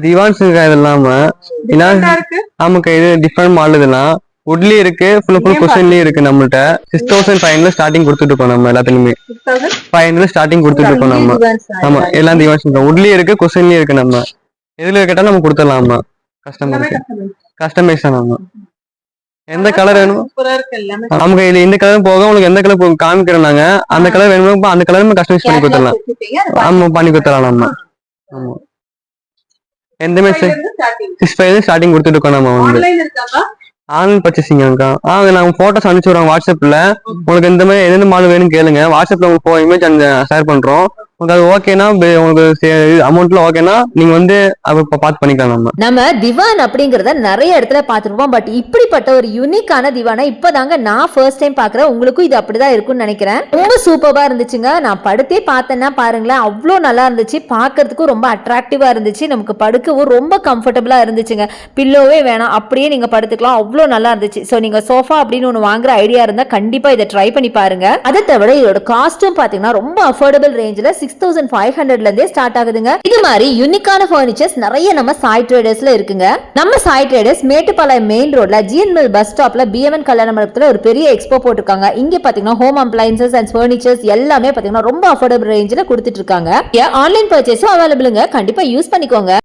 திவான்ஸ் இது இல்லாம ஆமாக்கா இது டிஃபரெண்ட் மாடல் இதெல்லாம் வுட்லயும் இருக்கு ஃபுல் குஷன்லயும் இருக்கு நம்மள்ட்ட 6500 ஸ்டார்டிங் கொடுத்துட்டு இருக்கோம் நம்ம எல்லாத்துலயுமே 500 ஸ்டார்டிங் கொடுத்துட்டு இருக்கோம் நம்ம ஆமா எல்லாம் திவான்ஸ் வுட்லயும் இருக்கு குஷன்லயும் இருக்கு நம்ம எதுல கேட்டாலும் நம்ம கொடுத்துடலாம் ஆமா கஸ்டமருக்கு கஸ்டமைஸ் தான் நம்ம எந்த கலர் வேணுமோ நமக்கு இது இந்த கலர் போக உங்களுக்கு எந்த கலர் காமிக்கிறோம் நாங்க அந்த கலர் வேணுமோ அந்த கலர் கஸ்டமைஸ் பண்ணி கொடுத்துடலாம் ஆமா பண்ணி கொடுத்துடலாம் நம்ம ஆமா எந்த மாதிரி 65 ஸ்டார்டிங் கொடுத்துட்டு இருக்கோம் நம்ம வந்து ஆன்லைன் பர்ச்சேசிங் நாங்க போட்டோஸ் அனுப்பிச்சு விடுறோம் வாட்ஸ்அப்ல உங்களுக்கு இந்த மாதிரி எந்த மாடல் வேணும்னு கேளுங்க வாட்ஸ்அப்ல உங்களுக்கு இமேஜ் ஷேர் பண்றோம் உங்களுக்கு அது ஓகேனா உங்களுக்கு அமௌண்ட்ல ஓகேனா நீங்க வந்து பார்த்து பண்ணிக்கலாம் நம்ம திவான் அப்படிங்கறத நிறைய இடத்துல பாத்துருப்போம் பட் இப்படிப்பட்ட ஒரு யூனிக்கான திவானை இப்பதாங்க நான் ஃபர்ஸ்ட் டைம் பாக்குறேன் உங்களுக்கும் இது அப்படிதான் இருக்கும்னு நினைக்கிறேன் ரொம்ப சூப்பரா இருந்துச்சுங்க நான் படுத்தே பார்த்தேன்னா பாருங்களேன் அவ்வளோ நல்லா இருந்துச்சு பாக்குறதுக்கும் ரொம்ப அட்ராக்டிவா இருந்துச்சு நமக்கு படுக்கவும் ரொம்ப கம்ஃபர்டபுளா இருந்துச்சுங்க பில்லோவே வேணாம் அப்படியே நீங்க படுத்துக்கலாம் அவ்வளோ நல்லா இருந்துச்சு ஸோ நீங்க சோஃபா அப்படின்னு ஒன்று வாங்குற ஐடியா இருந்தா கண்டிப்பா இதை ட்ரை பண்ணி பாருங்க அதை தவிர இதோட காஸ்ட்டும் பாத்தீங்கன்னா ரொம்ப அஃபோர்டபுள் ரேஞ்சில் 6500ல இருந்தே ஸ்டார்ட் ஆகுதுங்க இது மாதிரி யூனிக்கான ஃபர்னிச்சர்ஸ் நிறைய நம்ம சாய் ட்ரேடர்ஸ்ல இருக்குங்க நம்ம சாய் ட்ரேடர்ஸ் மேட்டுப்பாளையம் மெயின் ரோட்ல ஜிஎன்எல் பஸ் ஸ்டாப்ல பிஎம்என் கல்யாண மண்டபத்துல ஒரு பெரிய எக்ஸ்போ போட்டிருக்காங்க இங்க பாத்தீங்கன்னா ஹோம் அப்ளையன்சஸ் அண்ட் ஃபர்னிச்சர்ஸ் எல்லாமே பாத்தீங்கன்னா ரொம்ப அஃபோர்டபுள் ரேஞ்சில் கொடுத்துட்டு இருக்காங்க ஆன்லைன் பர்ச்சேஸும் அவைலபிளுங்க கண்டிப்பா யூஸ் பண்ணிக்கோங்க